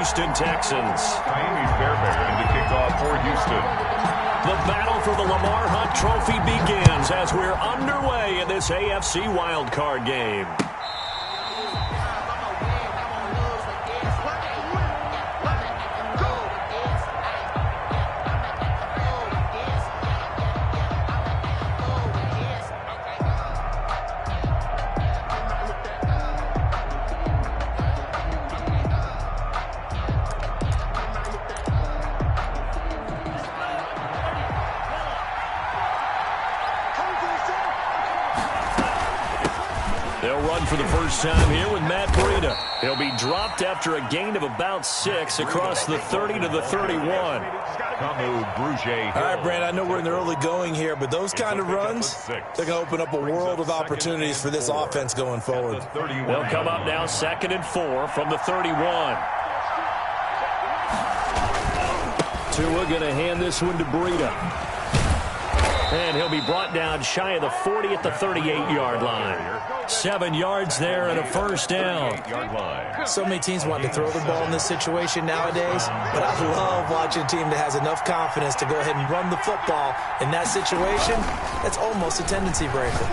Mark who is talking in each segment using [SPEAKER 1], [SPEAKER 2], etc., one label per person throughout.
[SPEAKER 1] Houston Texans.
[SPEAKER 2] Miami Fairbairn to kick off for Houston.
[SPEAKER 1] The battle for the Lamar Hunt Trophy begins as we're underway in this AFC wildcard game. They'll run for the first time here with Matt Breida. He'll be dropped after a gain of about 6 across the 30 to the 31.
[SPEAKER 3] All right, Brand, I know we're in the early going here, but those kind of runs, they're going to open up a world of opportunities for this offense going forward.
[SPEAKER 1] They'll come up now 2nd and 4 from the 31. Tua going to hand this one to Breida. And he'll be brought down shy of the 40 at the 38-yard line. 7 yards there and a first down.
[SPEAKER 3] So many teams want to throw the ball in this situation nowadays, but I love watching a team that has enough confidence to go ahead and run the football. In that situation, that's almost a tendency breaker.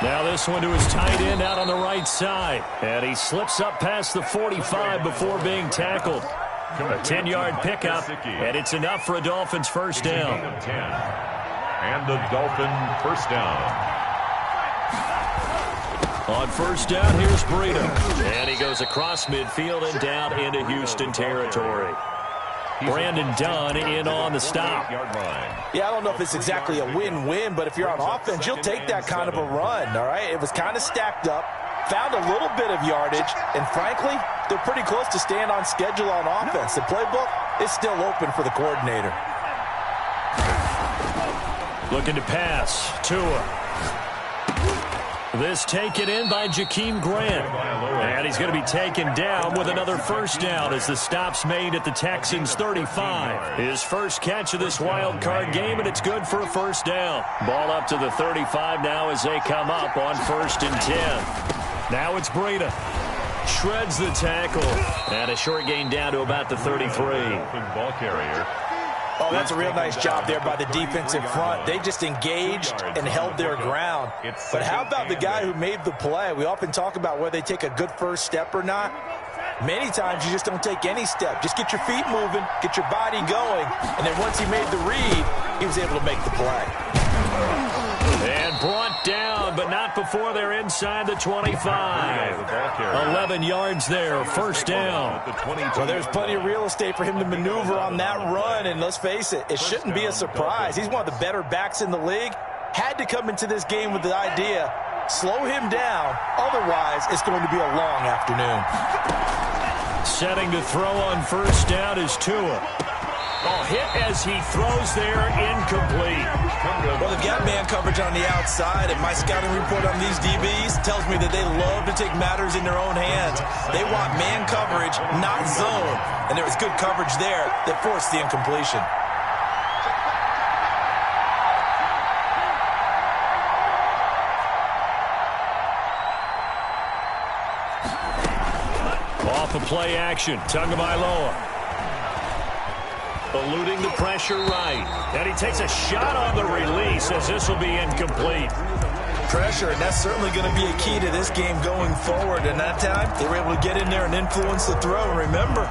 [SPEAKER 1] Now this one to his tight end out on the right side. And he slips up past the 45 before being tackled. A 10-yard pickup, and it's enough for a Dolphins first down.
[SPEAKER 2] And the Dolphin first down.
[SPEAKER 1] On first down, here's Breida. And he goes across midfield and down into Houston territory. Brandon Dunn in on the stop.
[SPEAKER 3] Yeah, I don't know if it's exactly a win-win, but if you're on offense, you'll take that kind of a run, all right? It was kind of stacked up, found a little bit of yardage, and frankly, they're pretty close to staying on schedule on offense. The playbook is still open for the coordinator.
[SPEAKER 1] Looking to pass. Tua. This taken in by Jakeem Grant. And he's going to be taken down with another first down as the stop's made at the Texans' 35. His first catch of this wild card game, and it's good for a first down. Ball up to the 35 now as they come up on 1st and 10. Now it's Breida. Shreds the tackle. And a short gain down to about the 33.
[SPEAKER 2] Ball carrier.
[SPEAKER 3] Oh, that's a real nice job there by the defensive front. They just engaged and held their ground. But how about the guy who made the play? We often talk about whether they take a good first step or not. Many times you just don't take any step. Just get your feet moving, get your body going, and then once he made the read, he was able to make the play.
[SPEAKER 1] And brought down, but not before they're inside the 25. 11 yards there, first down.
[SPEAKER 3] Well, there's plenty of real estate for him to maneuver on that run, and let's face it, it shouldn't be a surprise. He's one of the better backs in the league. Had to come into this game with the idea, slow him down, otherwise it's going to be a long afternoon.
[SPEAKER 1] Setting to throw on first down is Tua. Oh, hit as he throws there, incomplete.
[SPEAKER 3] Well, they've got man coverage on the outside, and my scouting report on these DBs tells me that they love to take matters in their own hands. They want man coverage, not zone. And there was good coverage there that forced the incompletion.
[SPEAKER 1] Off of play action, Tagovailoa. Eluding the pressure right. And he takes a shot on the release as this will be incomplete.
[SPEAKER 3] Pressure, and that's certainly going to be a key to this game going forward. And that time, they were able to get in there and influence the throw. And remember,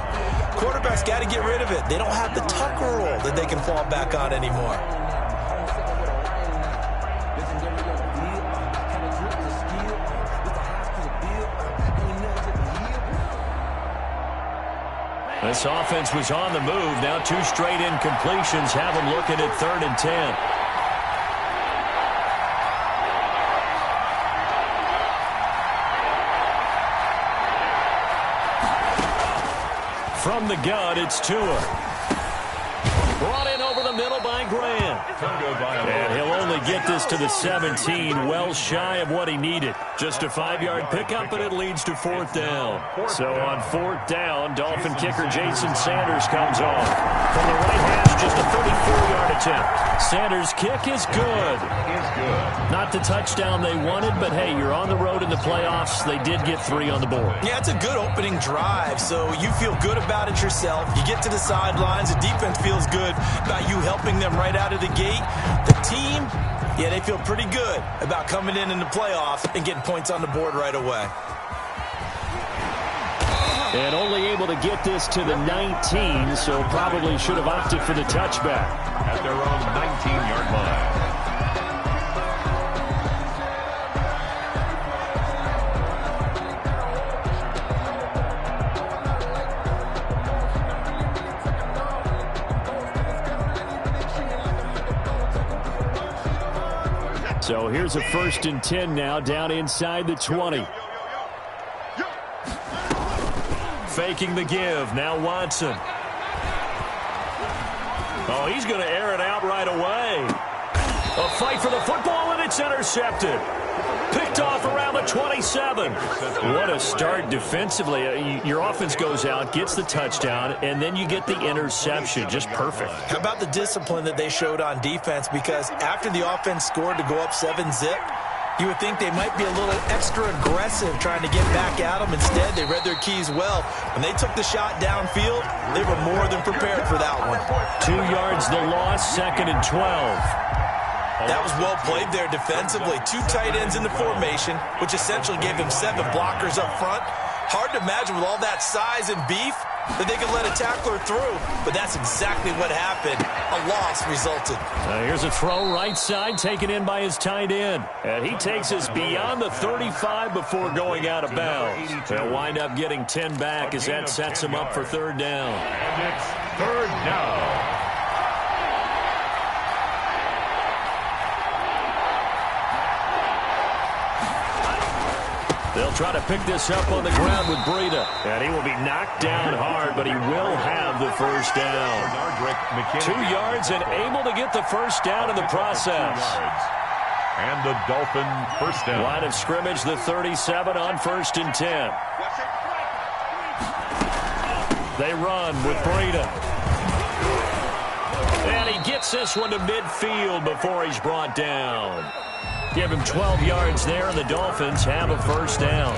[SPEAKER 3] quarterbacks got to get rid of it. They don't have the tucker roll that they can fall back on anymore.
[SPEAKER 1] This offense was on the move. Now 2 straight incompletions have them looking at 3rd and 10. From the gun, it's Tua. Brought in over the middle by Grant. And he'll only get this to the 17, well shy of what he needed. Just a 5-yard pickup, and it leads to 4th down. So on 4th down, Dolphin kicker Jason Sanders comes off. From the right hash, just a 34-yard attempt. Sanders' kick is good. Not the touchdown they wanted, but hey, you're on the road in the playoffs. They did get 3 on the board.
[SPEAKER 3] Yeah, it's a good opening drive, so you feel good about it yourself. You get to the sidelines. The defense feels good about you helping them right out of the gate. The team, yeah, they feel pretty good about coming in the playoffs and getting points on the board right away.
[SPEAKER 1] And only able to get this to the 19, so probably should have opted for the touchback.
[SPEAKER 2] At their own 19-yard line.
[SPEAKER 1] So here's a 1st and 10 now, down inside the 20. Faking the give. Now Watson. Oh, he's going to air it out right away. A fight for the football, and it's intercepted. Picked off around the 27. What a start defensively. Your offense goes out, gets the touchdown, and then you get the interception. Just perfect.
[SPEAKER 3] How about the discipline that they showed on defense? Because after the offense scored to go up 7-zip, you would think they might be a little extra aggressive trying to get back at them. Instead, they read their keys well. When they took the shot downfield, they were more than prepared for that one.
[SPEAKER 1] 2 yards the loss, 2nd and 12.
[SPEAKER 3] That was well played there defensively. 2 tight ends in the formation, which essentially gave them 7 blockers up front. Hard to imagine with all that size and beef that they could let a tackler through, but that's exactly what happened. A loss resulted.
[SPEAKER 1] Here's a throw right side taken in by his tight end. And he takes us beyond the 35 before going out of bounds. They'll wind up getting 10 back as that sets him up for 3rd down.
[SPEAKER 2] And it's 3rd down.
[SPEAKER 1] They'll try to pick this up on the ground with Breida. And he will be knocked down hard, but he will have the 1st down. 2 yards and able to get the 1st down in the process.
[SPEAKER 2] And the Dolphin 1st down.
[SPEAKER 1] Line of scrimmage, the 37 on 1st and 10. They run with Breida. And he gets this one to midfield before he's brought down. Give him 12 yards there, and the Dolphins have a 1st down.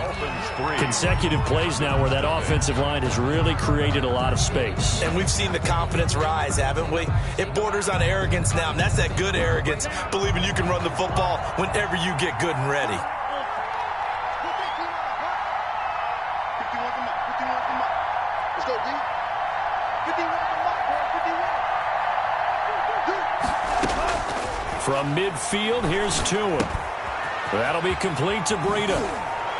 [SPEAKER 1] Consecutive plays now where that offensive line has really created a lot of space.
[SPEAKER 3] And we've seen the confidence rise, haven't we? It borders on arrogance now, and that's that good arrogance, believing you can run the football whenever you get good and ready.
[SPEAKER 4] Let's go, D. 51
[SPEAKER 1] From midfield, here's Tua. That'll be complete to Breida.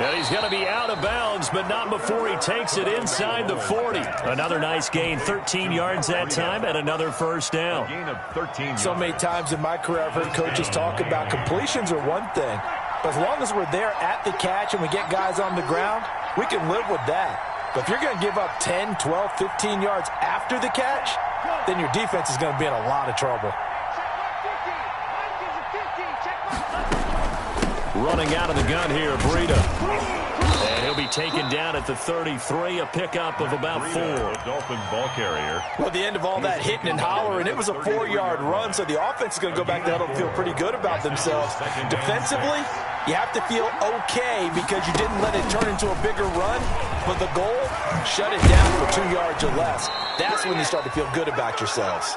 [SPEAKER 1] And he's going to be out of bounds, but not before he takes it inside the 40. Another nice gain, 13 yards that time, and another 1st down.
[SPEAKER 2] Gain of 13.
[SPEAKER 3] So many times in my career I've heard coaches talk about completions are one thing, but as long as we're there at the catch and we get guys on the ground, we can live with that. But if you're going to give up 10, 12, 15 yards after the catch, then your defense is going to be in a lot of trouble.
[SPEAKER 1] Running out of the gun here, Breida. And he'll be taken down at the 33, a pickup of about 4.
[SPEAKER 2] Dolphin ball carrier.
[SPEAKER 3] Well, at the end of all that hitting and hollering, it was a 4-yard run, so the offense is going to go back to huddle and feel pretty good about themselves. Defensively, you have to feel okay because you didn't let it turn into a bigger run, but the goal, shut it down for 2 yards or less. That's when you start to feel good about yourselves.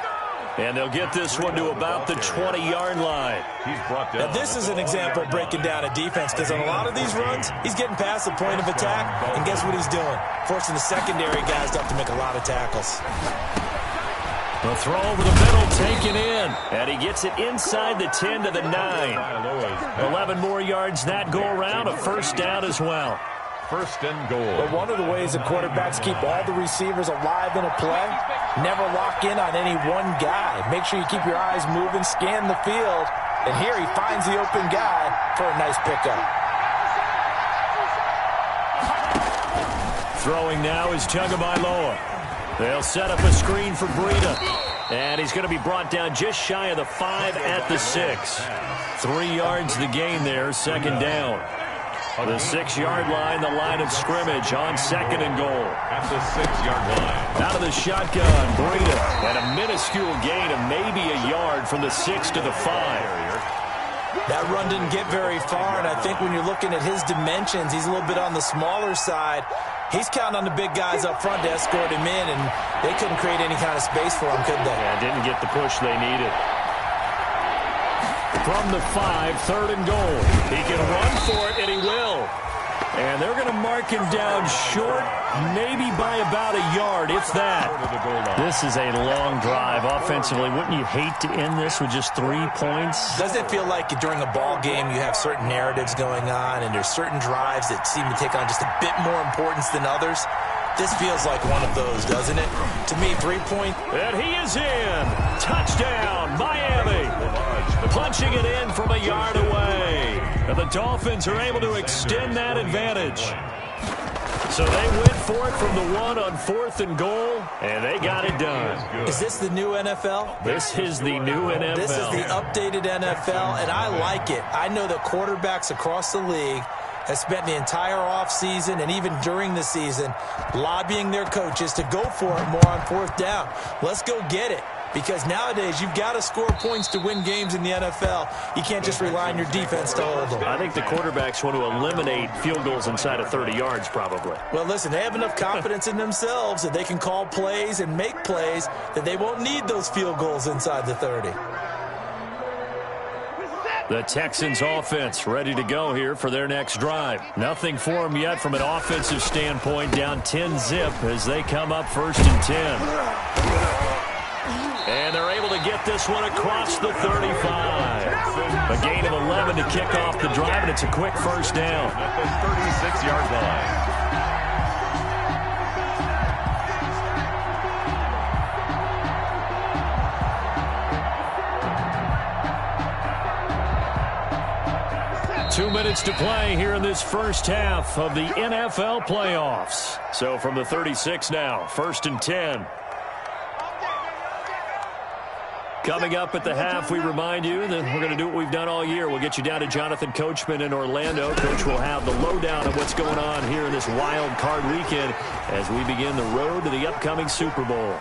[SPEAKER 1] And they'll get this one to about the 20-yard line.
[SPEAKER 2] He's brought down.
[SPEAKER 3] Now, this is an example of breaking down a defense because on a lot of these runs, he's getting past the point of attack, and guess what he's doing? Forcing the secondary guys to have to make a lot of tackles.
[SPEAKER 1] The throw over the middle taken in, and he gets it inside the 10 to the 9. 11 more yards that go around, a 1st down as well.
[SPEAKER 2] 1st and goal.
[SPEAKER 3] But one of the ways that quarterbacks keep all the receivers alive in a play, never lock in on any one guy. Make sure you keep your eyes moving, scan the field, and here he finds the open guy for a nice pickup.
[SPEAKER 1] Throwing now is Tagovailoa. They'll set up a screen for Breida. And he's going to be brought down just shy of the 5 at the 6. 3 yards the gain there, second down. The 6-yard line, the line of scrimmage on second and goal.
[SPEAKER 2] At the 6-yard line.
[SPEAKER 1] Out of the shotgun, Breida. And a minuscule gain of maybe a yard from the 6 to the 5.
[SPEAKER 3] That run didn't get very far, and I think when you're looking at his dimensions, he's a little bit on the smaller side. He's counting on the big guys up front to escort him in, and they couldn't create any kind of space for him, could they?
[SPEAKER 1] Yeah, didn't get the push they needed. From the 5, third and goal. He can run for it, and he will. And they're going to mark him down short, maybe by about a yard, if that. This is a long drive offensively. Wouldn't you hate to end this with just 3 points?
[SPEAKER 3] Doesn't it feel like during a ball game you have certain narratives going on, and there's certain drives that seem to take on just a bit more importance than others? This feels like one of those, doesn't it? To me, 3-point.
[SPEAKER 1] And he is in. Touchdown, Miami. Punching it in from a yard away. And the Dolphins are able to extend that advantage. So they went for it from the 1 on 4th and goal, and they got it done.
[SPEAKER 3] Is this the new NFL?
[SPEAKER 1] This is the new NFL.
[SPEAKER 3] This is the updated NFL, and I like it. I know that quarterbacks across the league have spent the entire offseason and even during the season lobbying their coaches to go for it more on 4th down. Let's go get it. Because nowadays, you've got to score points to win games in the NFL. You can't just rely on your defense to hold them.
[SPEAKER 1] I think the quarterbacks want to eliminate field goals inside of 30 yards, probably.
[SPEAKER 3] Well, listen, they have enough confidence in themselves that they can call plays and make plays that they won't need those field goals inside the 30.
[SPEAKER 1] The Texans offense ready to go here for their next drive. Nothing for them yet from an offensive standpoint, down 10-zip as they come up 1st and 10. And they're able to get this one across the 35. A gain of 11 to kick off the drive, and it's a quick first down.
[SPEAKER 2] At the 36-yard line.
[SPEAKER 1] 2 minutes to play here in this first half of the NFL playoffs. So from the 36 now, 1st and 10. Coming up at the half, we remind you that we're going to do what we've done all year. We'll get you down to Jonathan Coachman in Orlando. Coach will have the lowdown of what's going on here in this wild card weekend as we begin the road to the upcoming Super Bowl.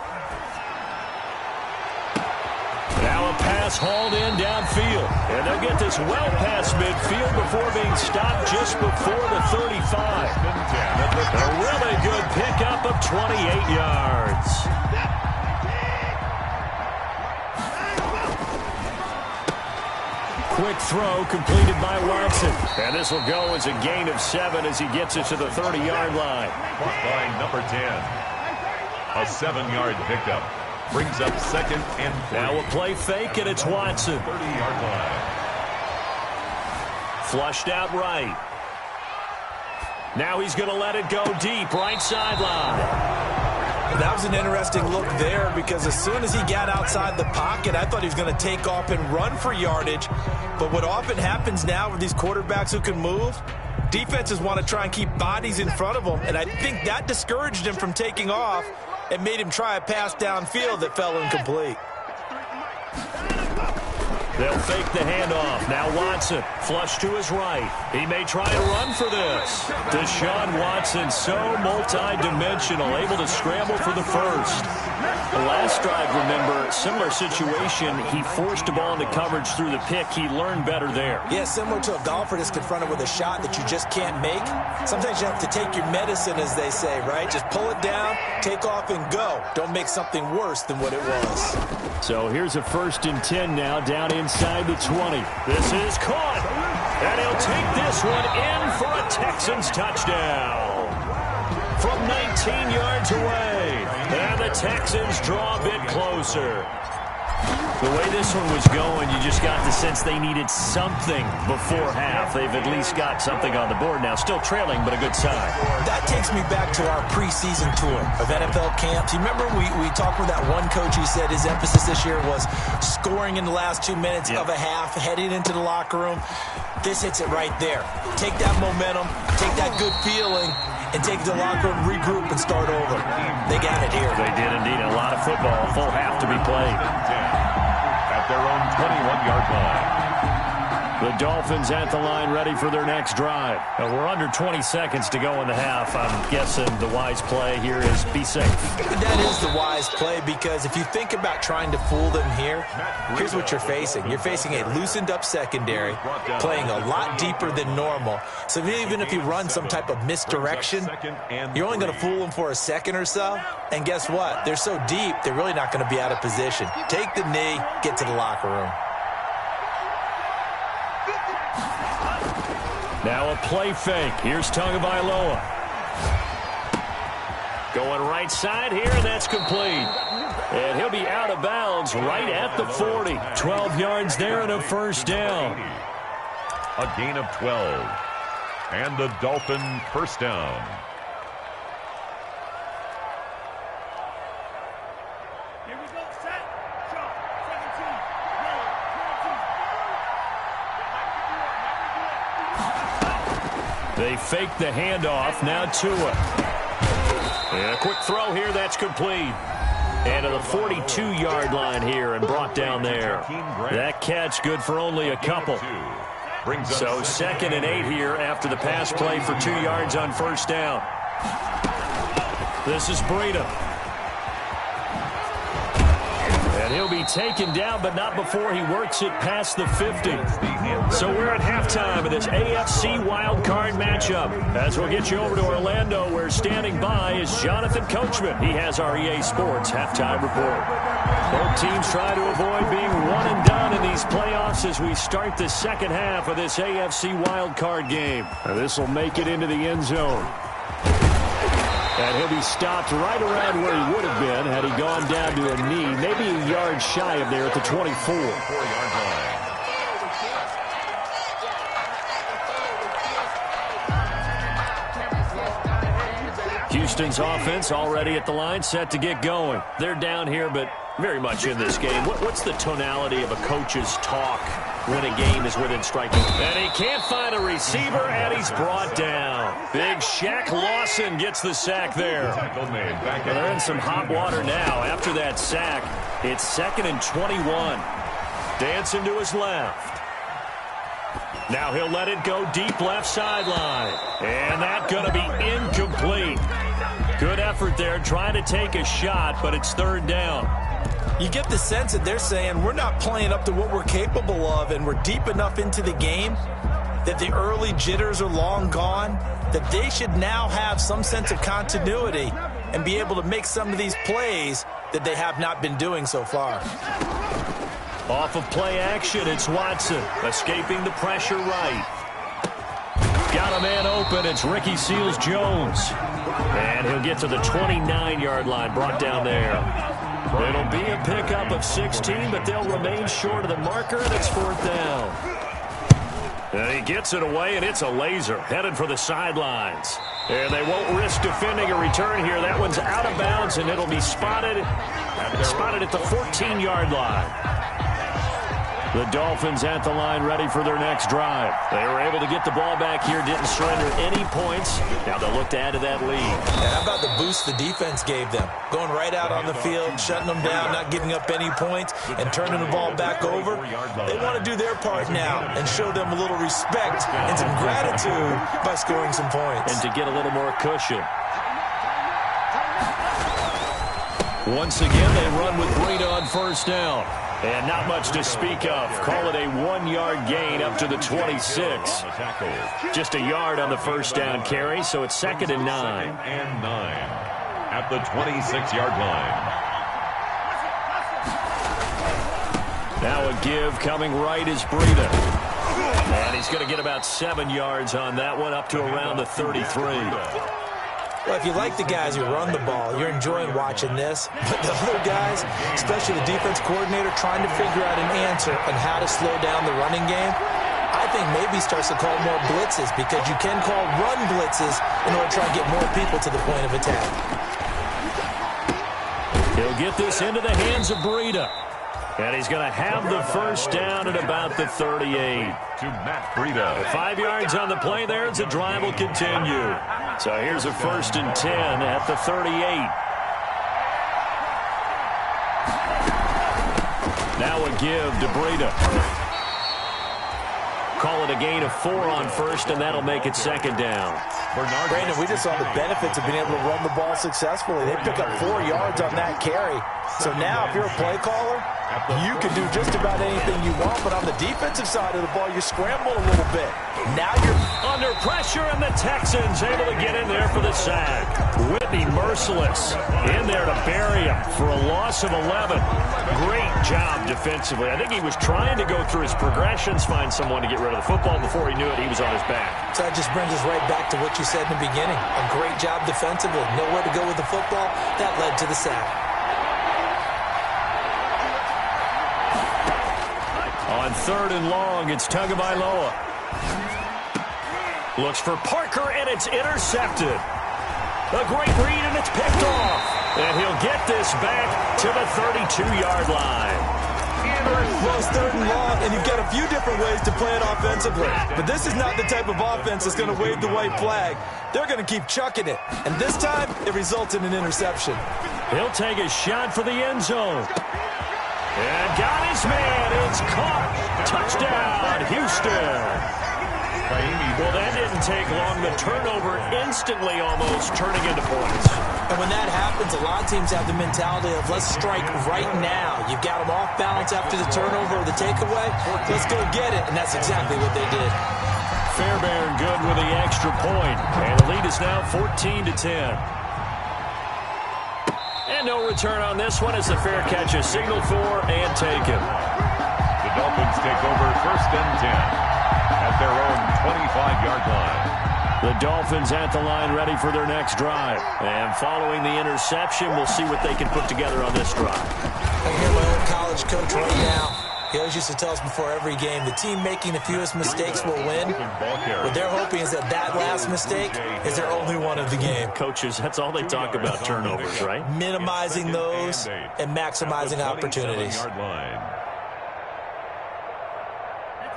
[SPEAKER 1] Now a pass hauled in downfield. And they'll get this well past midfield before being stopped just before the 35. A really good pickup of 28 yards. Quick throw completed by Watson. And this will go as a gain of 7 as he gets it to the 30-yard line.
[SPEAKER 2] Caught by number 10. A 7-yard pickup. Brings up 2nd and 3.
[SPEAKER 1] Now a play fake, and it's Watson.
[SPEAKER 2] 30-yard line.
[SPEAKER 1] Flushed out right. Now he's going to let it go deep, right sideline.
[SPEAKER 3] That was an interesting look there because as soon as he got outside the pocket, I thought he was going to take off and run for yardage. But what often happens now with these quarterbacks who can move, defenses want to try and keep bodies in front of them. And I think that discouraged him from taking off and made him try a pass downfield that fell incomplete.
[SPEAKER 1] They'll fake the handoff. Now Watson, flush to his right. He may try to run for this. Deshaun Watson, so multi-dimensional, able to scramble for the first. The last drive, remember, similar situation. He forced a ball into coverage through the pick. He learned better there.
[SPEAKER 3] Yeah, similar to a golfer that's confronted with a shot that you just can't make. Sometimes you have to take your medicine, as they say, right? Just pull it down, take off, and go. Don't make something worse than what it was.
[SPEAKER 1] So here's a 1st and 10 now, down inside the 20. This is caught. And he'll take this one in for a Texans touchdown. From 19 yards away. And the Texans draw a bit closer. The way this one was going, you just got the sense they needed something before half. They've at least got something on the board now. Still trailing, but a good sign.
[SPEAKER 3] That takes me back to our preseason tour of NFL camps. You remember we talked with that one coach who said his emphasis this year was scoring in the last 2 minutes of a half, heading into the locker room. This hits it right there. Take that momentum, take that good feeling, and take it to the locker room, regroup, and start over. They got it here.
[SPEAKER 1] They did indeed. A lot of football, full half to be played.
[SPEAKER 2] At their own 21-yard line.
[SPEAKER 1] The Dolphins at the line, ready for their next drive. We're under 20 seconds to go in the half. I'm guessing the wise play here is be safe.
[SPEAKER 3] That is the wise play, because if you think about trying to fool them here, here's what you're facing. You're facing a loosened-up secondary, playing a lot deeper than normal. So even if you run some type of misdirection, you're only going to fool them for a second or so. And guess what? They're so deep, they're really not going to be out of position. Take the knee, get to the locker room.
[SPEAKER 1] Now a play fake. Here's Tagovailoa. Going right side here, and that's complete. And he'll be out of bounds right at the 40. 12 yards there and a first down.
[SPEAKER 2] A gain of 12. And the Dolphin first down.
[SPEAKER 1] They fake the handoff. Now Tua. And a quick throw here. That's complete. And to the 42-yard line here and brought down there. That catch good for only a couple. So 2nd and 8 here after the pass play for 2 yards on first down. This is Breida. And he'll be taken down, but not before he works it past the 50. So we're at halftime of this AFC wildcard matchup. As we'll get you over to Orlando, where standing by is Jonathan Coachman. He has our EA Sports halftime report. Both teams try to avoid being one and done in these playoffs as we start the second half of this AFC wildcard game. This will make it into the end zone. And he'll be stopped right around where he would have been had he gone down to a knee, maybe a yard shy of there at the 24.
[SPEAKER 2] 4-yard line.
[SPEAKER 1] Houston's offense already at the line, set to get going. They're down here, but very much in this game. What's the tonality of a coach's talk when a game is within striking? And he can't find a receiver, and he's brought down. Big Shaq Lawson gets the sack there. Well, they're in some hot water now. After that sack, it's 2nd and 21. Dancing to his left. Now he'll let it go deep left sideline. And that's going to be incomplete. Good effort there, trying to take a shot, but it's 3rd down.
[SPEAKER 3] You get the sense that they're saying we're not playing up to what we're capable of, and we're deep enough into the game that the early jitters are long gone, that they should now have some sense of continuity and be able to make some of these plays that they have not been doing so far.
[SPEAKER 1] Off of play action, it's Watson escaping the pressure right. Got a man open. It's Ricky Seals-Jones. And he'll get to the 29-yard line, brought down there. It'll be a pickup of 16, but they'll remain short of the marker, and it's 4th down. And he gets it away, and it's a laser headed for the sidelines. And they won't risk defending a return here. That one's out of bounds, and it'll be spotted at the 14-yard line. The Dolphins at the line, ready for their next drive. They were able to get the ball back here, didn't surrender any points. Now they'll look to add to that lead.
[SPEAKER 3] And how about the boost the defense gave them? Going right out on the field, shutting them down, not giving up any points, and turning the ball back over. They want to do their part now and show them a little respect and some gratitude by scoring some points.
[SPEAKER 1] And to get a little more cushion. Once again, they run with Breida on first down. And not much to speak of. Call it a 1-yard gain up to the 26. Just a yard on the first down carry, so it's 2nd and 9.
[SPEAKER 2] And 9 at the 26-yard line.
[SPEAKER 1] Now a give coming right is Breida. And he's going to get about 7 yards on that one, up to around the 33.
[SPEAKER 3] Well, if you like the guys who run the ball, you're enjoying watching this. But the other guys, especially the defense coordinator, trying to figure out an answer on how to slow down the running game, I think maybe starts to call more blitzes, because you can call run blitzes in order to try and get more people to the point of attack.
[SPEAKER 1] He'll get this into the hands of Breida. And he's going to have the first down at about the 38.
[SPEAKER 2] To Matt Breida.
[SPEAKER 1] 5 yards on the play there as the drive will continue. So here's a 1st and 10 at the 38. Now a give to Breida. Call it a gain of 4 on 1st, and that'll make it 2nd down.
[SPEAKER 3] Brandon, we just saw the benefits of being able to run the ball successfully. They pick up 4 yards on that carry. So now if you're a play caller, you can do just about anything you want, but on the defensive side of the ball, you scramble a little bit. Now you're
[SPEAKER 1] under pressure, and the Texans able to get in there for the sack. Whitney merciless in there to bury him for a loss of 11. Great job defensively. I think he was trying to go through his progressions, find someone to get rid of the football. Before he knew it, he was on his back.
[SPEAKER 3] So that just brings us right back to what you said in the beginning. A great job defensively. Nowhere to go with the football. That led to the sack.
[SPEAKER 1] On 3rd and long, it's Tagovailoa. Looks for Parker, and it's intercepted. A great read, and it's picked off. And he'll get this back to the 32-yard line.
[SPEAKER 3] Well, it's 3rd and long, and you've got a few different ways to play it offensively. But this is not the type of offense that's going to wave the white flag. They're going to keep chucking it. And this time, it results in an interception.
[SPEAKER 1] He'll take a shot for the end zone. And got his man. It's caught. Touchdown, Houston. Well, that didn't take long. The turnover instantly almost turning into points.
[SPEAKER 3] And when that happens, a lot of teams have the mentality of let's strike right now. You've got them off balance after the turnover or the takeaway. Let's go get it. And that's exactly what they did.
[SPEAKER 1] Fairbairn good with the extra point. And the lead is now 14-10. And no return on this one as the fair catch is signaled for and taken.
[SPEAKER 2] The Dolphins take over 1st and 10 at their own 25-yard line.
[SPEAKER 1] The Dolphins at the line ready for their next drive. And following the interception, we'll see what they can put together on this drive.
[SPEAKER 3] I hear my old college coach right now. He always used to tell us before every game, the team making the fewest mistakes will win. What they're hoping is that last mistake is their only one of the game.
[SPEAKER 1] Coaches, that's all they talk about, turnovers, right?
[SPEAKER 3] Minimizing those and maximizing opportunities.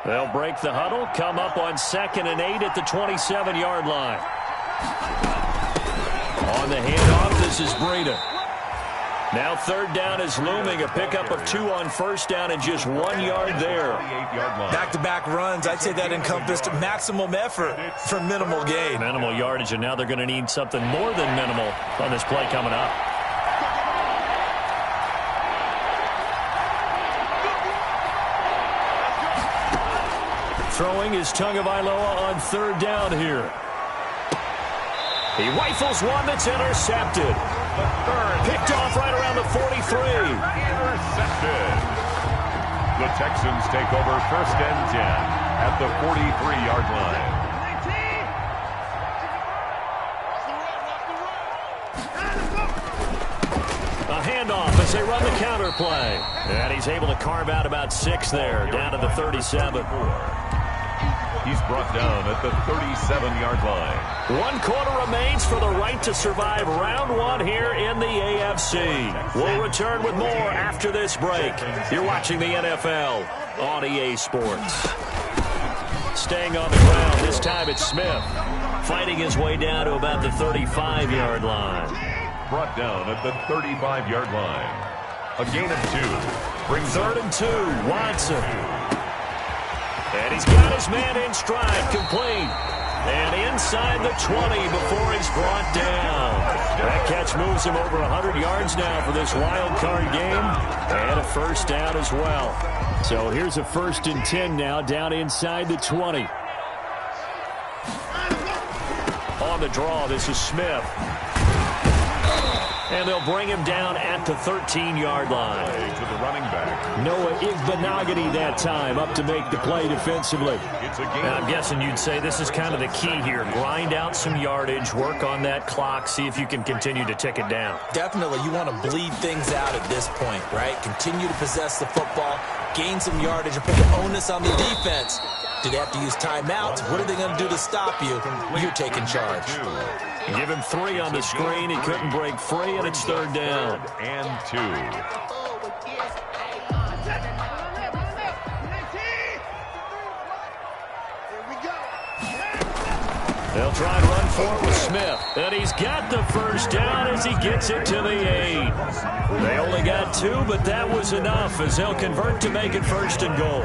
[SPEAKER 1] They'll break the huddle, come up on 2nd and 8 at the 27-yard line. On the handoff, this is Breida. Now 3rd down is looming, a pickup of 2 on 1st down and just 1 yard there.
[SPEAKER 3] Back-to-back runs, I'd say that encompassed maximum effort for minimal gain.
[SPEAKER 1] Minimal yardage, and now they're going to need something more than minimal on this play coming up. Throwing is Tagovailoa on 3rd down here. He rifles one that's intercepted. Picked off right around the 43.
[SPEAKER 2] Intercepted. The Texans take over 1st and 10 at the 43-yard line.
[SPEAKER 1] A handoff as they run the counter play. And he's able to carve out about 6 there, down to the 37.
[SPEAKER 2] He's brought down at the 37-yard line.
[SPEAKER 1] 1 quarter remains for the right to survive round 1 here in the AFC. We'll return with more after this break. You're watching the NFL on EA Sports. Staying on the ground, this time it's Smith. Fighting his way down to about the 35-yard line.
[SPEAKER 2] Brought down at the 35-yard line. A gain of 2. Brings
[SPEAKER 1] 3rd and 2, Watson. And he's got his man in stride, complete. And inside the 20 before he's brought down. That catch moves him over 100 yards now for this wild card game. And a 1st down as well. So here's a 1st and 10 now, down inside the 20. On the draw, this is Smith. And they'll bring him down at the 13-yard line.
[SPEAKER 2] To the running back.
[SPEAKER 1] Noah Igbenogany that time up to make the play defensively.
[SPEAKER 2] It's a game.
[SPEAKER 1] And I'm guessing you'd say this is kind of the key here. Grind out some yardage, work on that clock, see if you can continue to tick it down.
[SPEAKER 3] Definitely, you want to bleed things out at this point, right? Continue to possess the football, gain some yardage, and put the onus on the defense. Do they have to use timeouts? What are they going to do to stop you? You're taking charge.
[SPEAKER 1] Give him 3 on the screen. He couldn't break free, and it's 3rd down.
[SPEAKER 2] And 2.
[SPEAKER 1] They'll try and run for it with Smith. And he's got the first down as he gets it to the 8. They only got 2, but that was enough as they'll convert to make it 1st and goal.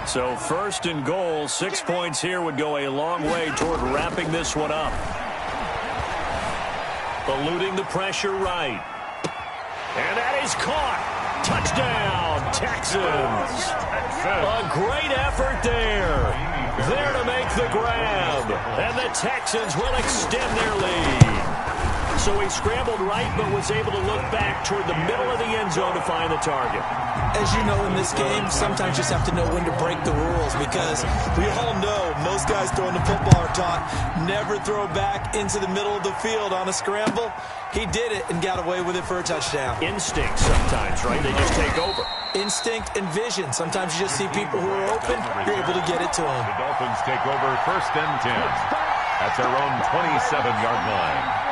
[SPEAKER 1] So 1st and goal, 6 points here would go a long way toward wrapping this one up. Eluding the pressure right. And that is caught. Touchdown, Texans. A great effort there. There to make the grab. And the Texans will extend their lead. So he scrambled right but was able to look back toward the middle of the end zone to find the target.
[SPEAKER 3] As you know, in this game, sometimes you just have to know when to break the rules because we all know most guys throwing the football are taught never throw back into the middle of the field on a scramble. He did it and got away with it for a touchdown.
[SPEAKER 1] Instinct sometimes, right? They just take over.
[SPEAKER 3] Instinct and vision. Sometimes you just see people who are open, you're able to get it to them.
[SPEAKER 2] The Dolphins take over 1st and 10 at their own 27-yard line.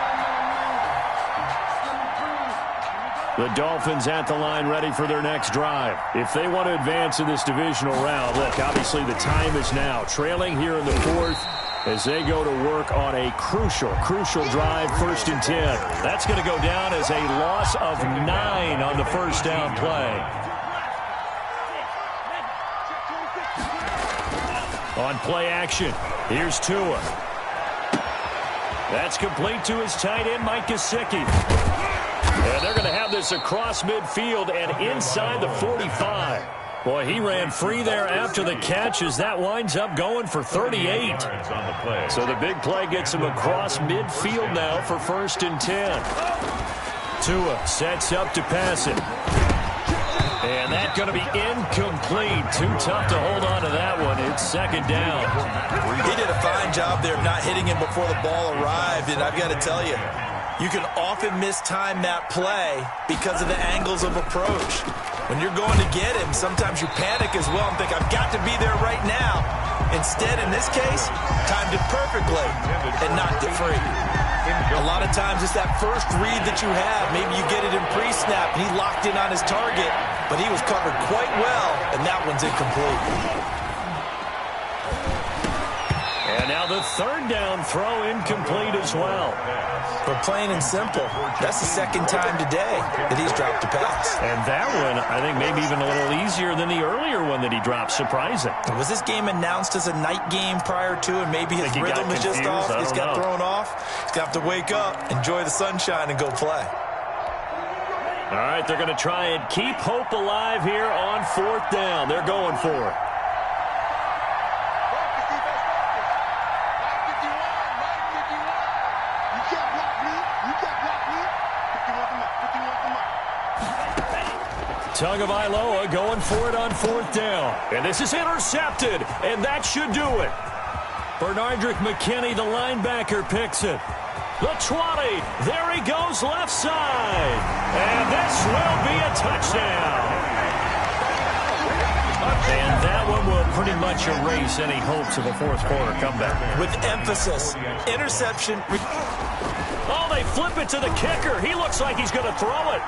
[SPEAKER 1] The Dolphins at the line ready for their next drive. If they want to advance in this divisional round, look, obviously the time is now. Trailing here in the 4th as they go to work on a crucial drive, 1st and 10. That's going to go down as a loss of 9 on the 1st down play. On play action, here's Tua. That's complete to his tight end, Mike Gesicki. And they're going to have this across midfield and inside the 45. Boy, he ran free there after the catch as that winds up going for 38. So the big play gets him across midfield now for 1st and 10. Tua sets up to pass it. And that's going to be incomplete. Too tough to hold on to that one. It's 2nd down.
[SPEAKER 3] He did a fine job there of not hitting him before the ball arrived. And I've got to tell you, you can often mistime that play because of the angles of approach. When you're going to get him, sometimes you panic as well and think, I've got to be there right now. Instead, in this case, timed it perfectly and knocked it free. A lot of times it's that first read that you have. Maybe you get it in pre-snap and he locked in on his target, but he was covered quite well, and that one's incomplete.
[SPEAKER 1] And now the 3rd down throw incomplete as well.
[SPEAKER 3] But plain and simple, that's the 2nd time today that he's dropped a pass.
[SPEAKER 1] And that one, I think, maybe even a little easier than the earlier one that he dropped. Surprising.
[SPEAKER 3] Was this game announced as a night game prior to, and maybe his rhythm is just off? He's got thrown off. He's got to wake up, enjoy the sunshine, and go play.
[SPEAKER 1] All right, they're going to try and keep hope alive here on 4th down. They're going for it. Tagovailoa going for it on 4th down. And this is intercepted, and that should do it. Bernardrick McKinney, the linebacker, picks it. The 20, there he goes left side. And this will be a touchdown. And that one will pretty much erase any hopes of a 4th quarter comeback.
[SPEAKER 3] With emphasis, interception.
[SPEAKER 1] Oh, they flip it to the kicker. He looks like he's going to throw it.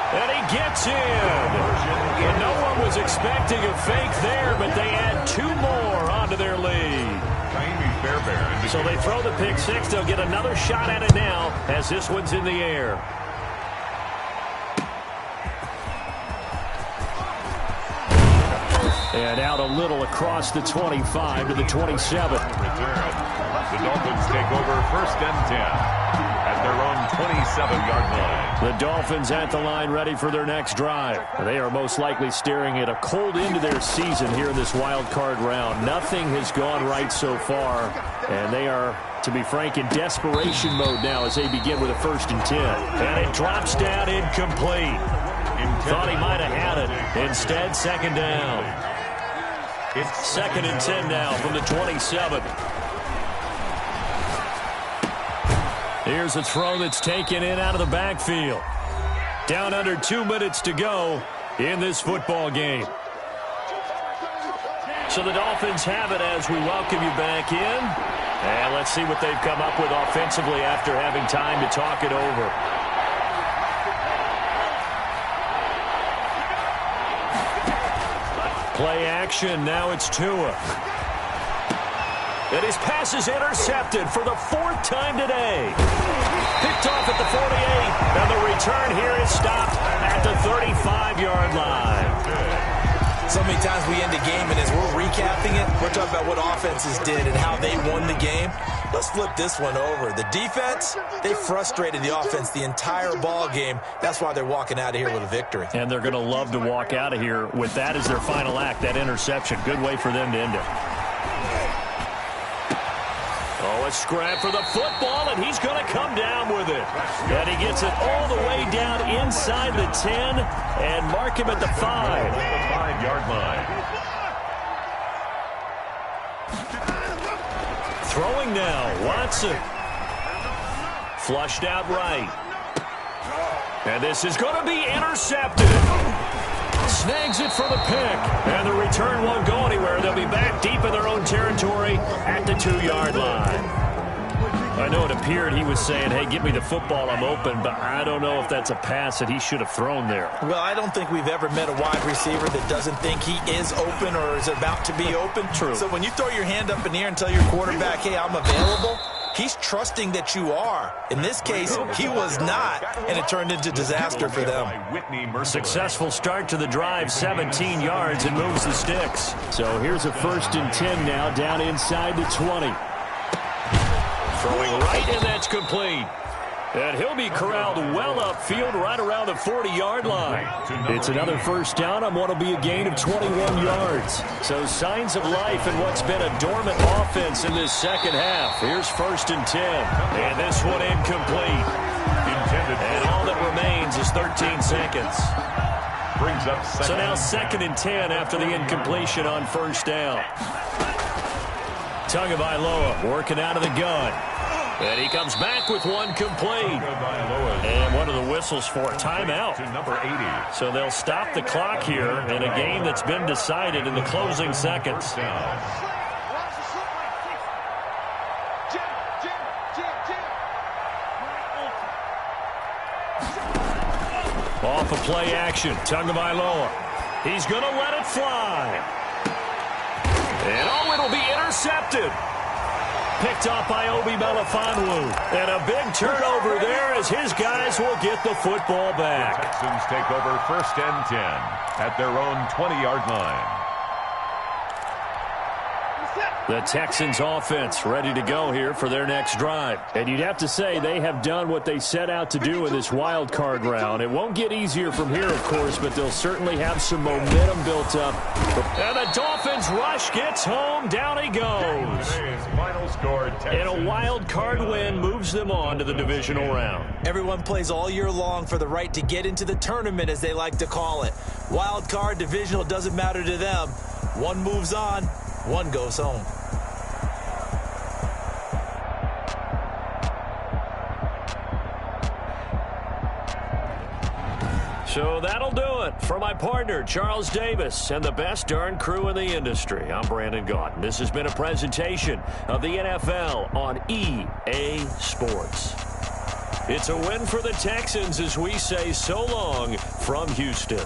[SPEAKER 1] And he gets in. And no one was expecting a fake there, but they add 2 more onto their lead. So they throw the pick 6. They'll get another shot at it now as this one's in the air. And out a little across the 25 to the 27.
[SPEAKER 2] The Dolphins take over 1st and 10 at their own 27-yard line.
[SPEAKER 1] The Dolphins at the line ready for their next drive. They are most likely staring at a cold end to their season here in this wild card round. Nothing has gone right so far, and they are, to be frank, in desperation mode now as they begin with a 1st and 10. And it drops down incomplete. Thought he might have had it. Instead, 2nd down. It's 2nd and 10 now from the 27. Here's a throw that's taken in out of the backfield. Down under 2 minutes to go in this football game. So the Dolphins have it as we welcome you back in. And let's see what they've come up with offensively after having time to talk it over. Play action. Now it's Tua. And his pass is intercepted for the 4th time today. Picked off at the 48. And the return here is stopped at the 35-yard line.
[SPEAKER 3] So many times we end a game, and as we're recapping it, we're talking about what offenses did and how they won the game. Let's flip this one over. The defense, they frustrated the offense the entire ball game. That's why they're walking out of here with a victory.
[SPEAKER 1] And they're going to love to walk out of here with that as their final act, that interception. Good way for them to end it. Oh, a scrap for the football, and he's going to come down with it. And he gets it all the way down inside the 10 and mark him at the 5.
[SPEAKER 2] The 5-yard line.
[SPEAKER 1] Throwing now, Watson. Flushed out right. And this is going to be intercepted. Snags it for the pick. And the return won't go anywhere. They'll be back deep in their own territory at the 2-yard line. I know it appeared he was saying, hey, get me the football, I'm open, but I don't know if that's a pass that he should have thrown there.
[SPEAKER 3] Well, I don't think we've ever met a wide receiver that doesn't think he is open or is about to be open.
[SPEAKER 1] True.
[SPEAKER 3] So when you throw your hand up in the air and tell your quarterback, hey, I'm available, he's trusting that you are. In this case, he was not, and it turned into disaster for them.
[SPEAKER 1] Successful start to the drive, 17 yards, and moves the sticks. So here's a 1st and 10 now, down inside the 20. Throwing right, and that's complete. And he'll be corralled well upfield right around the 40-yard line. It's another 1st down on what will be a gain of 21 yards. So signs of life in what's been a dormant offense in this second half. Here's 1st and 10. And this one incomplete. And all that remains is 13 seconds.
[SPEAKER 2] Brings up
[SPEAKER 1] so now 2nd and 10 after the incompletion on 1st down. Tagovailoa working out of the gun. And he comes back with one complete. And one of the whistles for a timeout.
[SPEAKER 2] To number 80.
[SPEAKER 1] So they'll stop the clock here in a game that's been decided in the closing seconds. Off of play action, Tagovailoa. He's going to let it fly. And oh, it'll be intercepted. Picked off by Obi Melifonwu. And a big turnover there as his guys will get the football back.
[SPEAKER 2] The Texans take over 1st and 10 at their own 20-yard line.
[SPEAKER 1] The Texans offense ready to go here for their next drive. And you'd have to say they have done what they set out to do in this wild card round. It won't get easier from here, of course, but they'll certainly have some momentum built up. And the Dolphins rush gets home. Down he goes.
[SPEAKER 2] Final score,
[SPEAKER 1] and a wild card win moves them on to the divisional round.
[SPEAKER 3] Everyone plays all year long for the right to get into the tournament, as they like to call it. Wild card, divisional, doesn't matter to them. One moves on, one goes home.
[SPEAKER 1] So that'll do it for my partner, Charles Davis, and the best darn crew in the industry. I'm Brandon Gaudin. This has been a presentation of the NFL on EA Sports. It's a win for the Texans as we say so long from Houston.